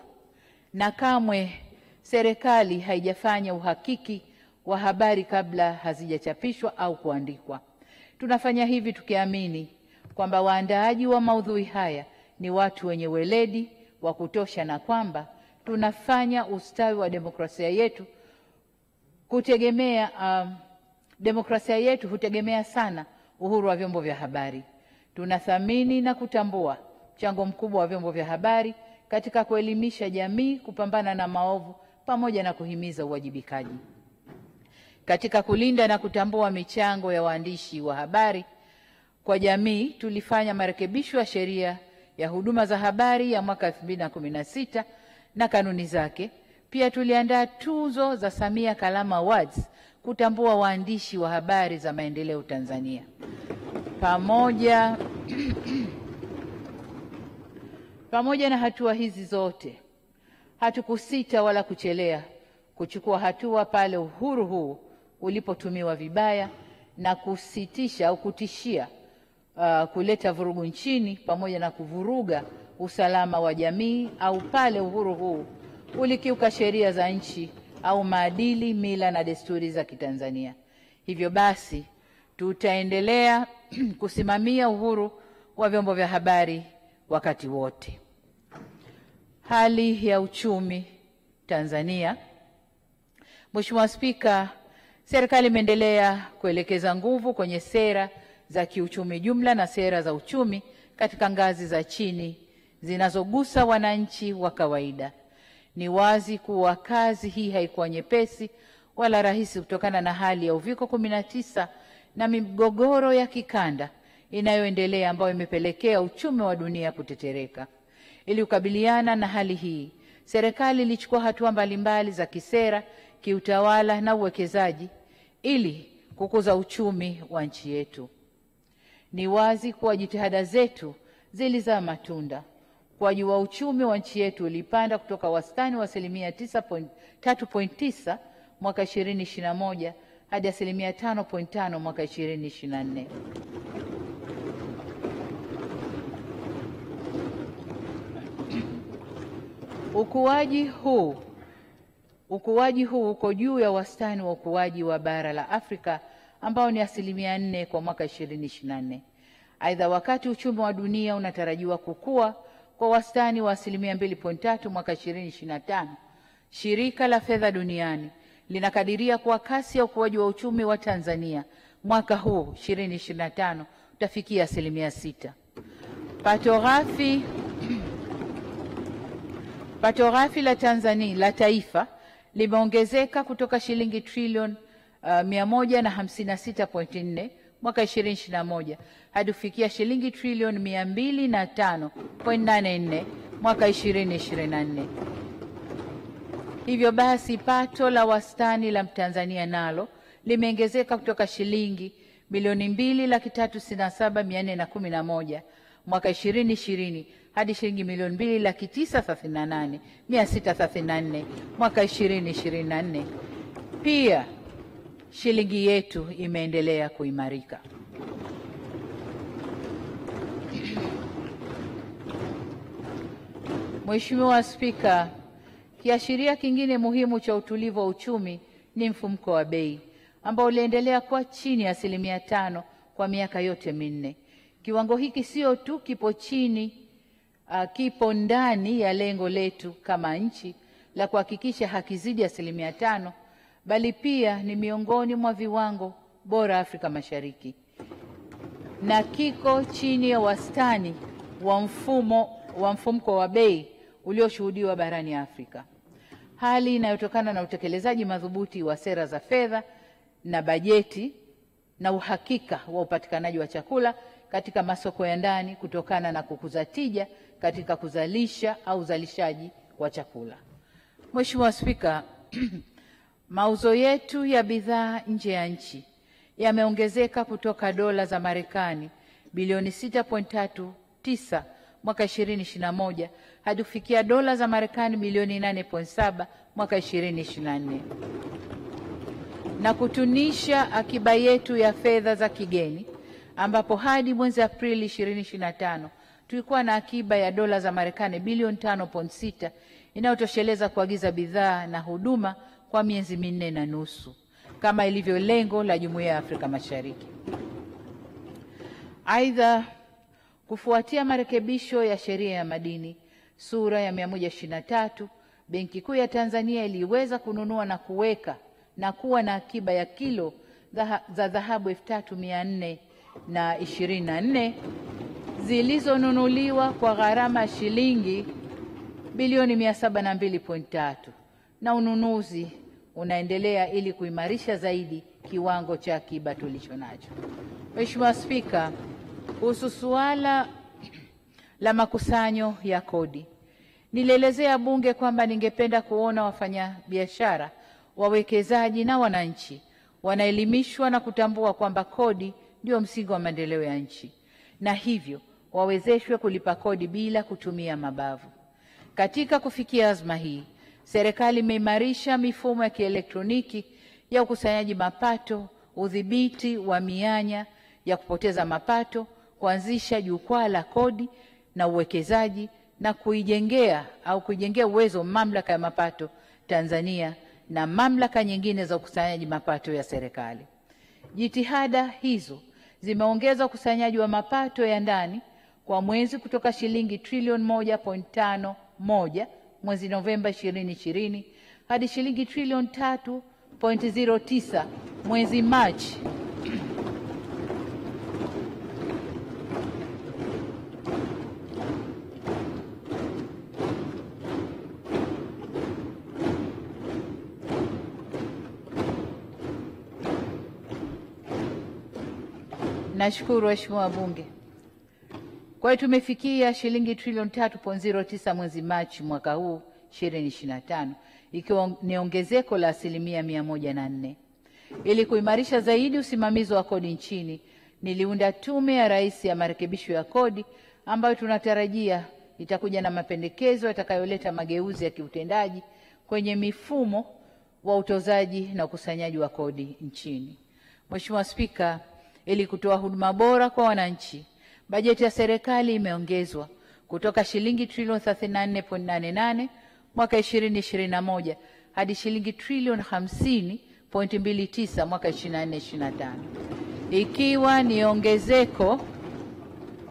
na kamwe serikali haijafanya uhakiki wa habari kabla hazijachapishwa au kuandikwa. Tunafanya hivi tukiamini kwamba waandaaji wa maudhui haya ni watu wenye weledi wa kutosha na kwamba tunafanya ustawi wa demokrasia yetu demokrasia yetu hutegemea sana uhuru wa vyombo vya habari. Tunathamini na kutambua mchango mkubwa wa vyombo vya habari katika kuelimisha jamii, kupambana na maovu pamoja na kuhimiza uwajibikaji. Katika kulinda na kutambua michango ya waandishi wa habari kwa jamii, tulifanya marekebisho ya sheria ya huduma za habari ya mwaka 2016 na kanuni zake. Pia tuliandaa tuzo za Samia Kalama Awards kutambua waandishi wa habari za maendeleo Tanzania. Pamoja na hatua hizi zote, hatukusita wala kuchelea kuchukua hatua pale uhuru huu ulipotumiwa vibaya na kusitisha au kutishia kuleta vurugu nchini pamoja na kuvuruga usalama wa jamii, au pale uhuru huu ulikiuka sheria za nchi au maadili, mila na desturi za Kitanzania. Hivyo basi tutaendelea kusimamia uhuru wa vyombo vya habari wakati wote. Hali ya uchumi Tanzania. Mheshimiwa Spika, serikali imeendelea kuelekeza nguvu kwenye sera za kiuchumi jumla na sera za uchumi katika ngazi za chini zinazogusa wananchi wa kawaida. Ni wazi kuwa kazi hii haikuwa nyepesi wala rahisi kutokana na hali ya Uviko 19 na migogoro ya kikanda inayoendelea ambayo imepelekea uchumi wa dunia kutetereka. Ili kukabiliana na hali hii, serikali ilichukua hatua mbalimbali za kisera, kiutawala na uwekezaji ili kukuza uchumi wa nchi yetu. Ni wazi kuwa jitihada zetu zilizaa matunda. Ukuaji wa uchumi wa nchi yetu ulipanda kutoka wastani wa 3.9 mwaka 2021 hadi 5.5 mwaka 2024. Ukuaji huu uko juu ya wastani wa ukuaji wa bara la Afrika ambao ni 4% kwa mwaka 2024. Aidha, wakati uchumi wa dunia unatarajiwa kukua kwa wastani wa 2.3 mwaka 2025, Shirika la Fedha Duniani linakadiria kuwa kasi ya ukuaji wa uchumi wa Tanzania mwaka huu 2025 utafikia 6%. Pato ghafi la Tanzania la taifa limeongezeka kutoka shilingi trilioni 156.4 mwaka 2021 hadi kufikia shilingi trilioni 205.84 mwaka 2024. Hivyo basi pato la wastani la Mtanzania nalo limeongezeka kutoka shilingi bilioni 2,367,411 mwaka 2020 hadi shilingi milioni 2,938,634 mwaka 2024. Pia shilingi yetu imeendelea kuimarika. Mheshimiwa Spika, kiashiria kingine muhimu cha utulivu wa uchumi ni mfumuko wa bei ambao uliendelea kuwa chini ya 5% kwa miaka yote minne. Kiwango hiki sio tu kipo ndani ya lengo letu kama nchi la kuhakikisha hakizidi 5%, bali pia ni miongoni mwa viwango bora Afrika Mashariki na kiko chini ya wastani wa mfumuko wa bei ulioshuhudiwa barani Afrika, hali inayotokana na utekelezaji madhubuti wa sera za fedha na bajeti na uhakika wa upatikanaji wa chakula katika masoko ya ndani kutokana na kukuza tija katika kuzalisha au uzalishaji wa chakula. Mheshimiwa Spika, mauzo yetu ya bidhaa nje ya nchi yameongezeka kutoka dola za Marekani bilioni 6.39 mwaka 2021 hadi kufikia dola za Marekani bilioni 8.7 mwaka 2024, na kutunisha akiba yetu ya fedha za kigeni ambapo hadi mwezi Aprili 2025 tulikuwa na akiba ya dola za Marekani bilioni 5.6 inayotosheleza kuagiza bidhaa na huduma kwa miezi 4.5 kama ilivyo lengo la Jumuiya ya Afrika Mashariki. Aidha, kufuatia marekebisho ya sheria ya madini sura ya 123, Benki Kuu ya Tanzania iliweza kununua na kuwa na akiba ya kilo za dhahabu 3,424 zilizonunuliwa kwa gharama ya shilingi bilioni 702.3, na ununuzi unaendelea ili kuimarisha zaidi kiwango cha akiba tulicho nacho. Mheshimiwa Spika, kuhusu suala la makusanyo ya kodi, nilielezea Bunge kwamba ningependa kuona wafanyabiashara, wawekezaji na wananchi wanaelimishwa na kutambua kwamba kodi ndio msingi wa maendeleo ya nchi na hivyo wawezeshwe kulipa kodi bila kutumia mabavu. Katika kufikia azma hii, serikali imeimarisha mifumo ya kielektroniki ya ukusanyaji mapato, udhibiti wa mianya ya kupoteza mapato, kuanzisha jukwaa la kodi na uwekezaji na kuijengea uwezo Mamlaka ya Mapato Tanzania na mamlaka nyingine za ukusanyaji mapato ya serikali. Jitihada hizo zimeongeza ukusanyaji wa mapato ya ndani kwa mwezi kutoka shilingi trilioni 1.51 mwezi Novemba 2020 hadi shilingi trilioni 3.09 mwezi Machi Nashukuru Mheshimiwa Bunge. Kwa hiyo tumefikia shilingi trilioni 3.09 mwezi Machi mwaka huu 2025, ikiwa ni ongezeko la 104%. Ili kuimarisha zaidi usimamizi wa kodi nchini, niliunda Tume ya Rais ya Marekebisho ya Kodi ambayo tunatarajia itakuja na mapendekezo yatakayoleta mageuzi ya kiutendaji kwenye mifumo wa utozaji na ukusanyaji wa kodi nchini. Mheshimiwa Spika, ili kutoa huduma bora kwa wananchi, bajeti ya serikali imeongezwa kutoka shilingi trilioni 34.88 mwaka 2021 hadi shilingi trilioni 50.29 mwaka 2024/25,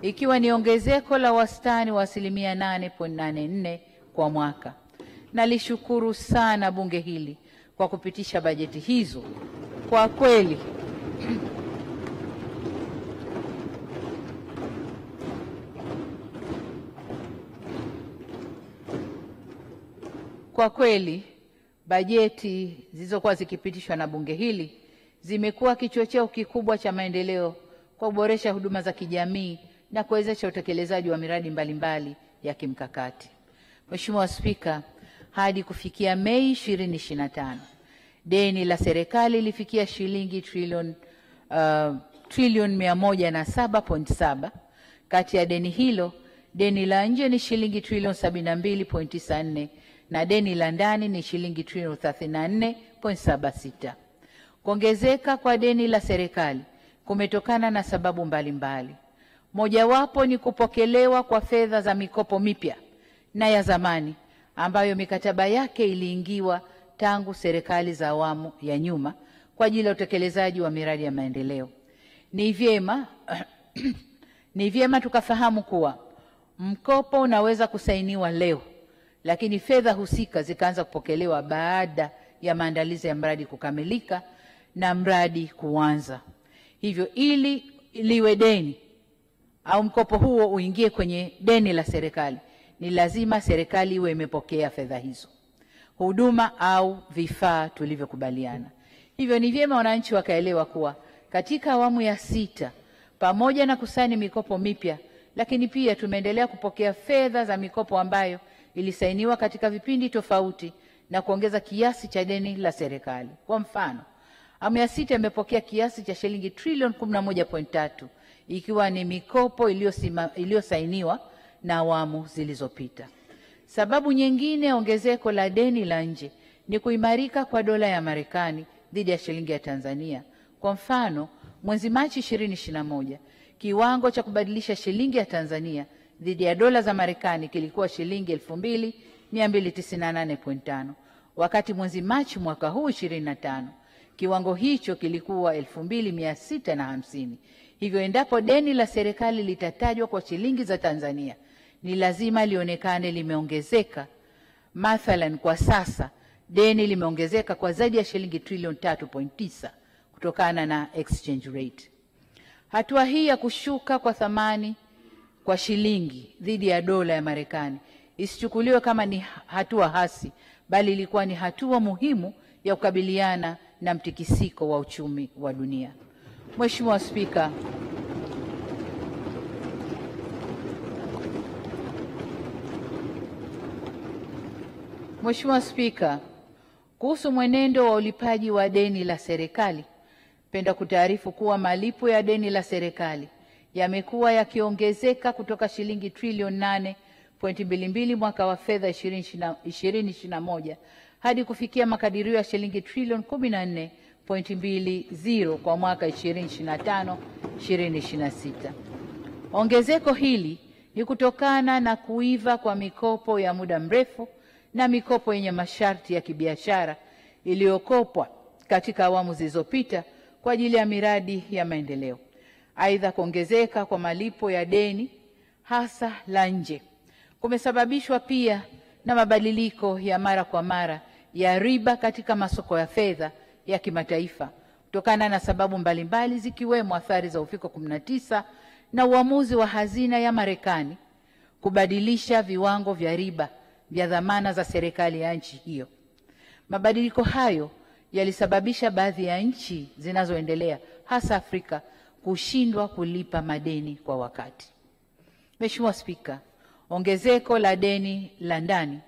ikiwa ni ongezeko la wastani wa 8.84% kwa mwaka. Nalishukuru sana Bunge hili kwa kupitisha bajeti hizo. Kwa kweli bajeti zilizokuwa zikipitishwa na Bunge hili zimekuwa kichocheo kikubwa cha maendeleo kwa kuboresha huduma za kijamii na kuwezesha utekelezaji wa miradi mbalimbali ya kimkakati. Mheshimiwa Spika, hadi kufikia Mei 2025, deni la serikali lilifikia shilingi trilioni 107.7. Kati ya deni hilo, deni la nje ni shilingi trilioni 72.94 na deni la ndani ni shilingi trilioni 34.76. Kuongezeka kwa deni la serikali kumetokana na sababu mbalimbali. Mojawapo ni kupokelewa kwa fedha za mikopo mipya na ya zamani ambayo mikataba yake iliingiwa tangu serikali za awamu ya nyuma kwa ajili ya utekelezaji wa miradi ya maendeleo. Ni vyema tukafahamu kuwa mkopo unaweza kusainiwa leo, lakini fedha husika zikaanza kupokelewa baada ya maandalizi ya mradi kukamilika na mradi kuanza. Hivyo ili liwe deni au mkopo huo uingie kwenye deni la serikali, ni lazima serikali iwe imepokea fedha hizo, huduma au vifaa tulivyokubaliana. Hivyo ni vyema wananchi wakaelewa kuwa katika awamu ya 6 pamoja na kusaini mikopo mipya, lakini pia tumeendelea kupokea fedha za mikopo ambayo ilisainiwa katika vipindi tofauti na kuongeza kiasi cha deni la serikali. Kwa mfano, awamu ya 6 imepokea kiasi cha shilingi trilioni 11.3 ikiwa ni mikopo iliyosainiwa na awamu zilizopita. Sababu nyingine ongezeko la deni la nje ni kuimarika kwa dola ya Marekani dhidi ya shilingi ya Tanzania. Kwa mfano, mwezi Machi 2021, kiwango cha kubadilisha shilingi ya Tanzania dhidi ya dola za Marekani kilikuwa shilingi 2298.5, wakati mwezi Machi mwaka huu 25 kiwango hicho kilikuwa 2650. Hivyo endapo deni la serikali litatajwa kwa shilingi za Tanzania, ni lazima lionekane limeongezeka. Mathalan, kwa sasa deni limeongezeka kwa zaidi ya shilingi trilioni 3.9 kutokana na exchange rate. Hatua hii ya kushuka kwa thamani kwa shilingi dhidi ya dola ya Marekani isichukuliwe kama ni hatua hasi, bali ilikuwa ni hatua muhimu ya kukabiliana na mtikisiko wa uchumi wa dunia. Mheshimiwa Spika, kuhusu mwenendo wa ulipaji wa deni la serikali, napenda kutaarifu kuwa malipo ya deni la serikali yamekuwa yakiongezeka kutoka shilingi trilioni 8.22 mwaka wa fedha 2021 hadi kufikia makadirio ya shilingi trilioni 14.20 kwa mwaka 2025-2026. Ongezeko hili ni kutokana na kuiva kwa mikopo ya muda mrefu na mikopo yenye masharti ya kibiashara iliyokopwa katika awamu zilizopita kwa ajili ya miradi ya maendeleo. Aidha, kuongezeka kwa malipo ya deni hasa la nje kumesababishwa pia na mabadiliko ya mara kwa mara ya riba katika masoko ya fedha ya kimataifa kutokana na sababu mbalimbali zikiwemo athari za uviko 19 na uamuzi wa hazina ya Marekani kubadilisha viwango vya riba vya dhamana za serikali ya nchi hiyo. Mabadiliko hayo yalisababisha baadhi ya nchi zinazoendelea hasa Afrika kushindwa kulipa madeni kwa wakati. Mheshimiwa Spika, ongezeko la deni la ndani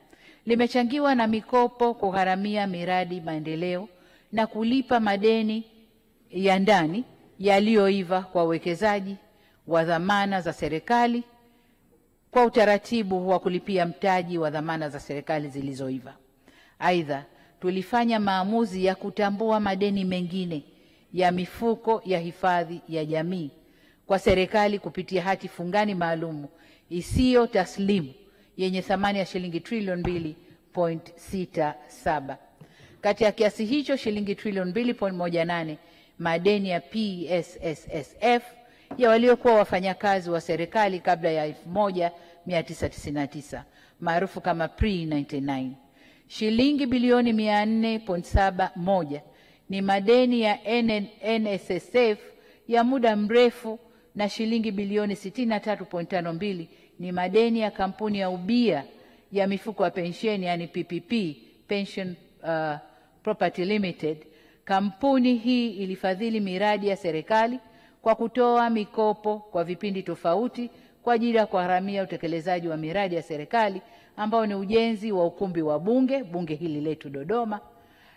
limechangiwa na mikopo kugharamia miradi maendeleo na kulipa madeni ya ndani yaliyoiva kwa uwekezaji wa dhamana za serikali kwa utaratibu wa kulipia mtaji wa dhamana za serikali zilizoiva. Aidha, tulifanya maamuzi ya kutambua madeni mengine ya mifuko ya hifadhi ya jamii kwa serikali kupitia hati fungani maalumu isiyo taslimu yenye thamani ya shilingi trilioni 2.67. Kati ya kiasi hicho, shilingi trilioni 2.18 madeni ya PSSSF ya waliokuwa wafanyakazi wa serikali kabla ya 1999 maarufu kama pre-99. Shilingi bilioni 400.71 ni madeni ya NSSF ya muda mrefu na shilingi bilioni 63.52 ni madeni ya kampuni ya ubia ya mifuko ya pensheni yani PPP, Pension Property Limited. Kampuni hii ilifadhili miradi ya serikali kwa kutoa mikopo kwa vipindi tofauti kwa ajili ya kugharamia utekelezaji wa miradi ya serikali ambao ni ujenzi wa ukumbi wa bunge hili letu Dodoma,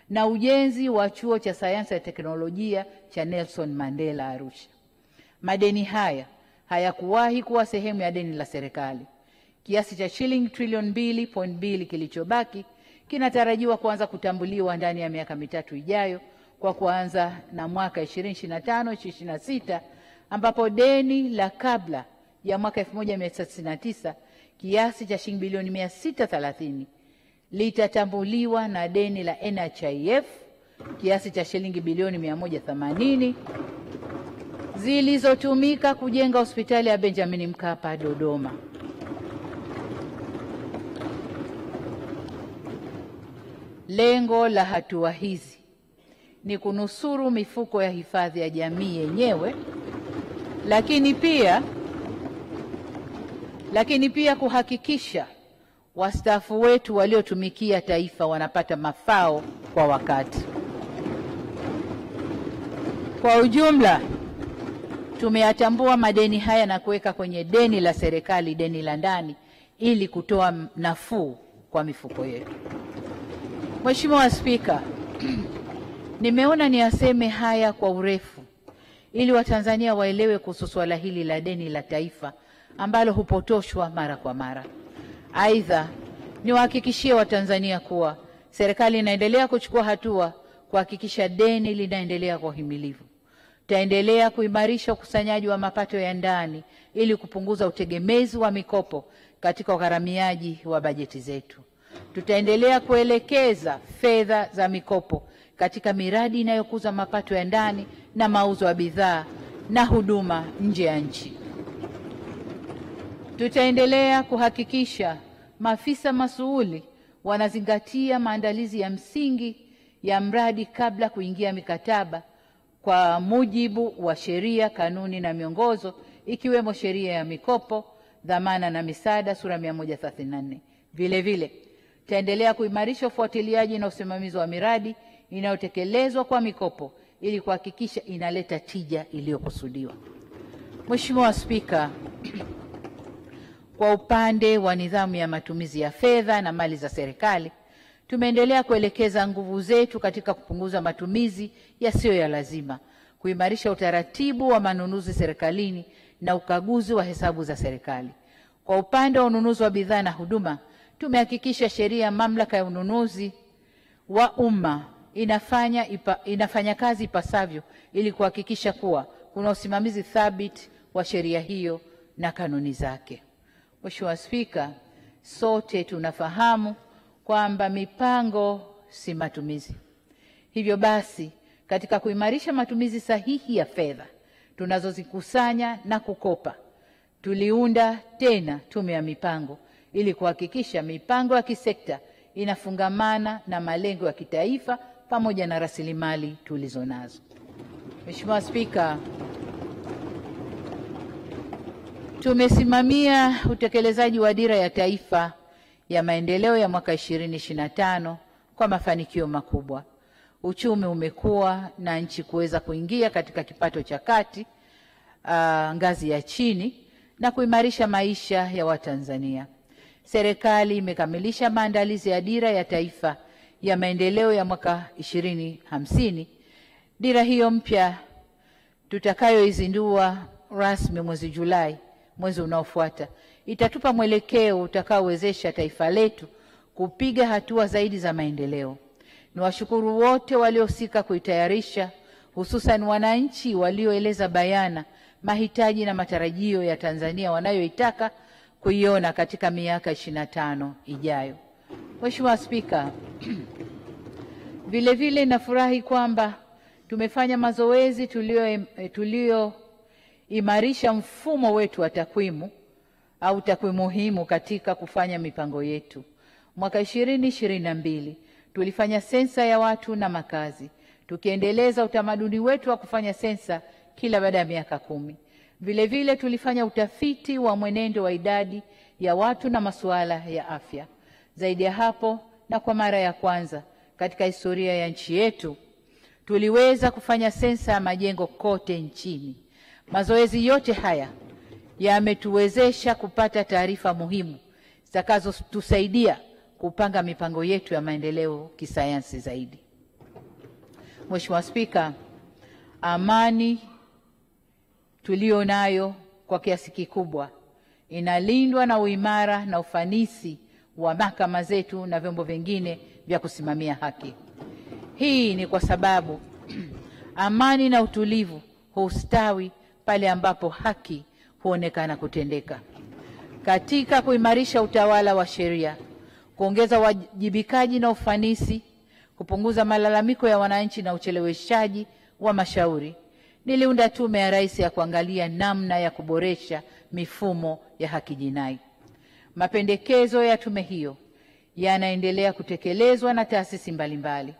na ujenzi wa chuo cha sayansi ya teknolojia cha Nelson Mandela Arusha. Madeni haya hayakuwahi kuwa sehemu ya deni la serikali. Kiasi cha shilingi trilioni 2.2 kilichobaki kinatarajiwa kuanza kutambuliwa ndani ya miaka mitatu ijayo, kwa kuanza na mwaka 2025-2026 ambapo deni la kabla ya mwaka 1999 kiasi cha shilingi bilioni 630 litatambuliwa na deni la NHIF kiasi cha shilingi bilioni 180 zilizotumika kujenga hospitali ya Benjamin Mkapa Dodoma. Lengo la hatua hizi ni kunusuru mifuko ya hifadhi ya jamii yenyewe, lakini pia kuhakikisha wastaafu wetu waliotumikia taifa wanapata mafao kwa wakati. Kwa ujumla, tumeyatambua madeni haya na kuweka kwenye deni la serikali, deni la ndani, ili kutoa nafuu kwa mifuko yetu. Mheshimiwa Spika, nimeona niyaseme haya kwa urefu ili Watanzania waelewe kuhusu swala hili la deni la taifa ambalo hupotoshwa mara kwa mara. Aidha, niwahakikishie Watanzania kuwa serikali inaendelea kuchukua hatua kuhakikisha deni linaendelea kwa himilivu. Tutaendelea kuimarisha ukusanyaji wa mapato ya ndani ili kupunguza utegemezi wa mikopo katika ugharamiaji wa bajeti zetu. Tutaendelea kuelekeza fedha za mikopo katika miradi inayokuza mapato ya ndani na mauzo ya bidhaa na huduma nje ya nchi. Tutaendelea kuhakikisha maafisa masuuli wanazingatia maandalizi ya msingi ya mradi kabla kuingia mikataba kwa mujibu wa sheria, kanuni na miongozo, ikiwemo sheria ya mikopo, dhamana na misaada sura 134. Vile vile tutaendelea kuimarisha ufuatiliaji na usimamizi wa miradi inayotekelezwa kwa mikopo ili kuhakikisha inaleta tija iliyokusudiwa. Mheshimiwa Spika, kwa upande wa nidhamu ya matumizi ya fedha na mali za serikali, tumeendelea kuelekeza nguvu zetu katika kupunguza matumizi yasiyo ya lazima, kuimarisha utaratibu wa manunuzi serikalini na ukaguzi wa hesabu za serikali. Kwa upande wa ununuzi wa bidhaa na huduma, tumehakikisha sheria ya mamlaka ya ununuzi wa umma inafanya kazi ipasavyo ili kuhakikisha kuwa kuna usimamizi thabiti wa sheria hiyo na kanuni zake. Mheshimiwa Spika, sote tunafahamu kwamba mipango si matumizi. Hivyo basi, katika kuimarisha matumizi sahihi ya fedha tunazozikusanya na kukopa, tuliunda tena tume ya mipango ili kuhakikisha mipango ya kisekta inafungamana na malengo ya kitaifa pamoja na rasilimali tulizonazo. Mheshimiwa Spika, tumesimamia utekelezaji wa dira ya taifa ya maendeleo ya mwaka 2025 kwa mafanikio makubwa. Uchumi umekuwa na nchi kuweza kuingia katika kipato cha kati, ngazi ya chini, na kuimarisha maisha ya Watanzania. Serikali imekamilisha maandalizi ya dira ya taifa ya maendeleo ya mwaka 2050. Dira hiyo mpya tutakayoizindua rasmi mwezi Julai, mwezi unaofuata, itatupa mwelekeo utakaowezesha taifa letu kupiga hatua zaidi za maendeleo. Niwashukuru wote waliohusika kuitayarisha, hususan wananchi walioeleza bayana mahitaji na matarajio ya Tanzania wanayoitaka kuiona katika miaka 25 ijayo. Mheshimiwa Spika, vile vile nafurahi kwamba tumefanya mazoezi tulioimarisha mfumo wetu wa takwimu au takwimu muhimu katika kufanya mipango yetu. Mwaka 2022 tulifanya sensa ya watu na makazi, tukiendeleza utamaduni wetu wa kufanya sensa kila baada ya miaka 10. Vile vile tulifanya utafiti wa mwenendo wa idadi ya watu na masuala ya afya. Zaidi ya hapo, na kwa mara ya kwanza katika historia ya nchi yetu, tuliweza kufanya sensa ya majengo kote nchini. Mazoezi yote haya yametuwezesha kupata taarifa muhimu zitakazotusaidia kupanga mipango yetu ya maendeleo kisayansi zaidi. Mheshimiwa Spika, amani tulio nayo kwa kiasi kikubwa inalindwa na uimara na ufanisi wa mahakama zetu na vyombo vingine vya kusimamia haki. Hii ni kwa sababu amani na utulivu hustawi pale ambapo haki huonekana kutendeka. Katika kuimarisha utawala wa sheria, kuongeza wajibikaji na ufanisi, kupunguza malalamiko ya wananchi na ucheleweshaji wa mashauri, niliunda Tume ya Rais ya kuangalia namna ya kuboresha mifumo ya haki jinai. Mapendekezo ya tume hiyo yanaendelea kutekelezwa na taasisi mbalimbali.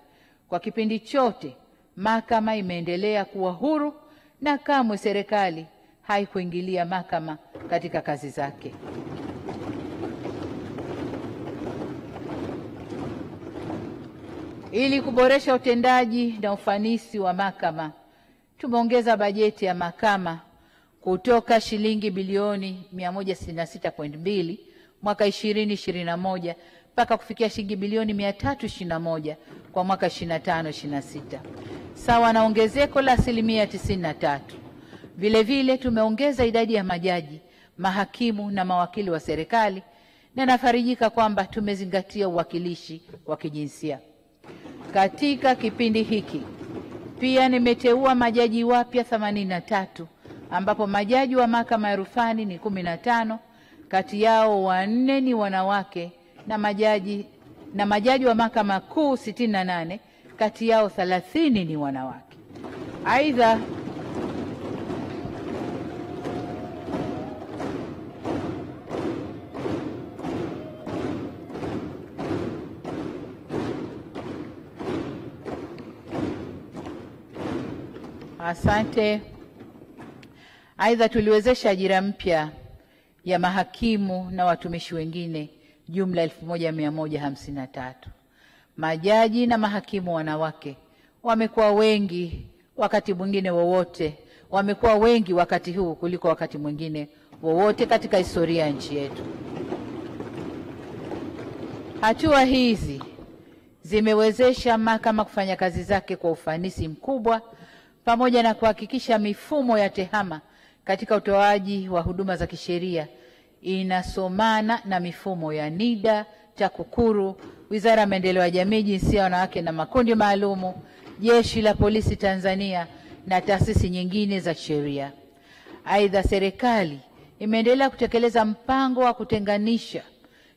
Kwa kipindi chote, mahakama imeendelea kuwa huru na kamwe serikali haikuingilia mahakama katika kazi zake. Ili kuboresha utendaji na ufanisi wa mahakama, tumeongeza bajeti ya mahakama kutoka shilingi bilioni 166.2 mwaka 2021 mpaka kufikia shilingi bilioni 321 kwa mwaka 25-26, sawa na ongezeko la 93%. Vile vile tumeongeza idadi ya majaji, mahakimu na mawakili wa serikali, na nafarijika kwamba tumezingatia uwakilishi wa kijinsia. Katika kipindi hiki pia nimeteua majaji wapya 83, ambapo majaji wa mahakama ya rufani ni 15, kati yao 4 ni wanawake, na majaji wa mahakama kuu 68, kati yao 30 ni wanawake. Aidha, tuliwezesha ajira mpya ya mahakimu na watumishi wengine jumla 1153. Majaji na mahakimu wanawake wamekuwa wengi wakati mwingine wowote, wamekuwa wengi wakati huu kuliko wakati mwingine wowote katika historia ya nchi yetu. Hatua hizi zimewezesha mahakama kufanya kazi zake kwa ufanisi mkubwa, pamoja na kuhakikisha mifumo ya tehama katika utoaji wa huduma za kisheria inasomana na mifumo ya NIDA, TAKUKURU, Wizara ya Maendeleo ya Jamii, Jinsia, Wanawake na Makundi Maalumu, Jeshi la Polisi Tanzania na taasisi nyingine za sheria. Aidha, serikali imeendelea kutekeleza mpango wa kutenganisha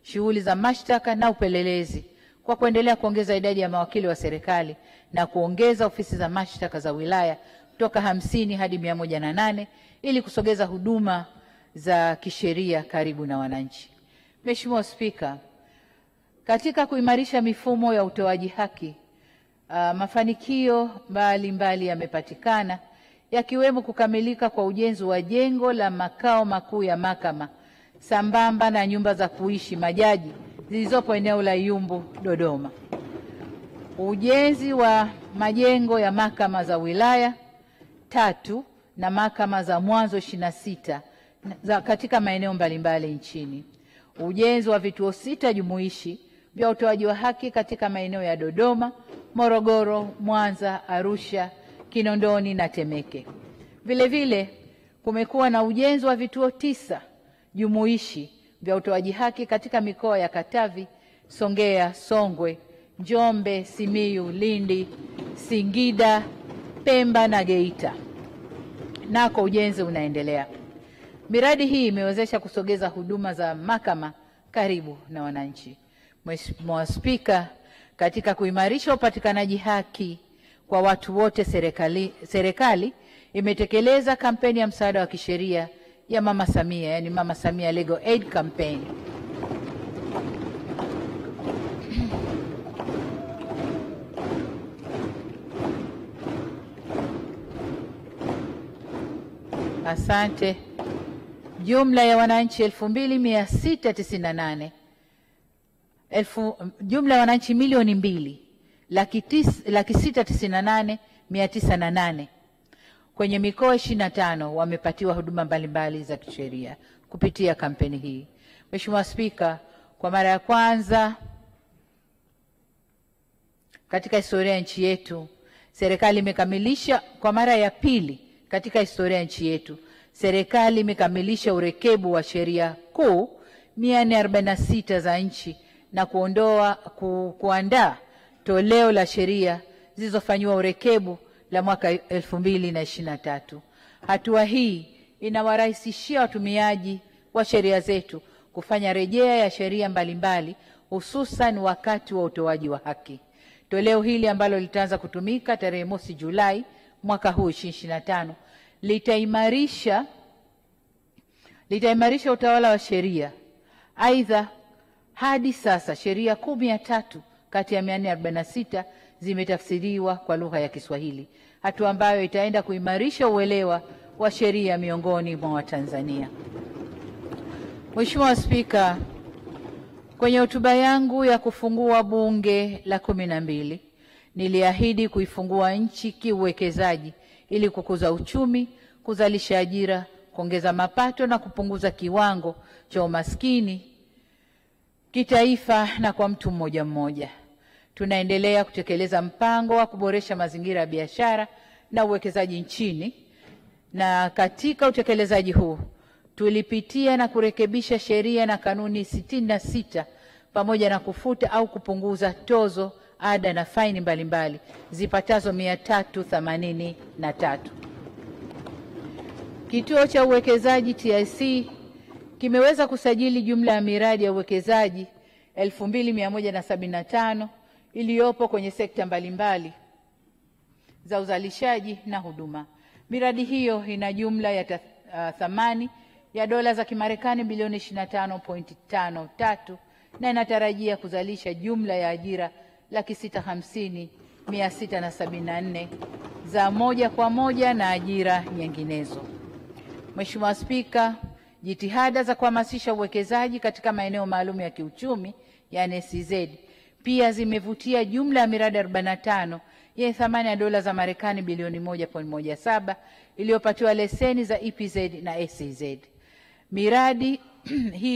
shughuli za mashtaka na upelelezi kwa kuendelea kuongeza idadi ya mawakili wa serikali na kuongeza ofisi za mashtaka za wilaya kutoka 50 hadi 108 ili kusogeza huduma za kisheria karibu na wananchi. Mheshimiwa Spika, katika kuimarisha mifumo ya utoaji haki, mafanikio mbalimbali yamepatikana, yakiwemo kukamilika kwa ujenzi wa jengo la makao makuu ya mahakama sambamba na nyumba za kuishi majaji zilizopo eneo la Iyumbu, Dodoma. Ujenzi wa majengo ya mahakama za wilaya 3 na mahakama za mwanzo 26 katika maeneo mbalimbali nchini. Ujenzi wa vituo 6 jumuishi vya utoaji wa haki katika maeneo ya Dodoma, Morogoro, Mwanza, Arusha, Kinondoni na Temeke. Vile vile kumekuwa na ujenzi wa vituo 9 jumuishi vya utoaji haki katika mikoa ya Katavi, Songea, Songwe, Njombe, Simiyu, Lindi, Singida, Pemba na Geita. Nako ujenzi unaendelea. Miradi hii imewezesha kusogeza huduma za mahakama karibu na wananchi. Mheshimiwa Spika, katika kuimarisha upatikanaji haki kwa watu wote, serikali imetekeleza kampeni ya msaada wa kisheria ya Mama Samia, yani Mama Samia Legal Aid Campaign. Asante. Jumla ya wananchi 2698, jumla ya wananchi milioni 2,698,908 kwenye mikoa 25 wamepatiwa huduma mbalimbali za kisheria kupitia kampeni hii. Mheshimiwa Spika, kwa mara ya kwanza katika historia ya nchi yetu, serikali imekamilisha kwa mara ya pili katika historia ya nchi yetu serikali imekamilisha urekebu wa sheria kuu 446 za nchi na kuandaa toleo la sheria zilizofanywa urekebu la mwaka 2023. Hatua hii inawarahisishia watumiaji wa sheria zetu kufanya rejea ya sheria mbalimbali, hususan wakati wa utoaji wa haki. Toleo hili ambalo litaanza kutumika tarehe 1 Julai mwaka huu 2025 litaimarisha utawala wa sheria. Aidha, hadi sasa sheria 13 kati ya 446 zimetafsiriwa kwa lugha ya Kiswahili, hatua ambayo itaenda kuimarisha uelewa wa sheria miongoni mwa Watanzania. Mheshimiwa Spika, kwenye hotuba yangu ya kufungua bunge la 12 niliahidi kuifungua nchi kiuwekezaji ili kukuza uchumi, kuzalisha ajira, kuongeza mapato na kupunguza kiwango cha umaskini kitaifa na kwa mtu mmoja mmoja. Tunaendelea kutekeleza mpango wa kuboresha mazingira ya biashara na uwekezaji nchini, na katika utekelezaji huu tulipitia na kurekebisha sheria na kanuni 66 pamoja na kufuta au kupunguza tozo, ada na faini mbalimbali zipatazo 383. Kituo cha uwekezaji TIC kimeweza kusajili jumla ya miradi ya uwekezaji 2175 iliyopo kwenye sekta mbalimbali za uzalishaji na huduma. Miradi hiyo ina jumla ya thamani ya dola za Kimarekani bilioni 25.53 na inatarajia kuzalisha jumla ya ajira 650,674 za moja kwa moja na ajira nyinginezo. Mheshimiwa Spika, jitihada za kuhamasisha uwekezaji katika maeneo maalum ya kiuchumi yani SEZ pia zimevutia jumla ya miradi 45 yenye thamani ya dola za Marekani bilioni 1.17 iliyopatiwa leseni za EPZ na SEZ. Miradi hii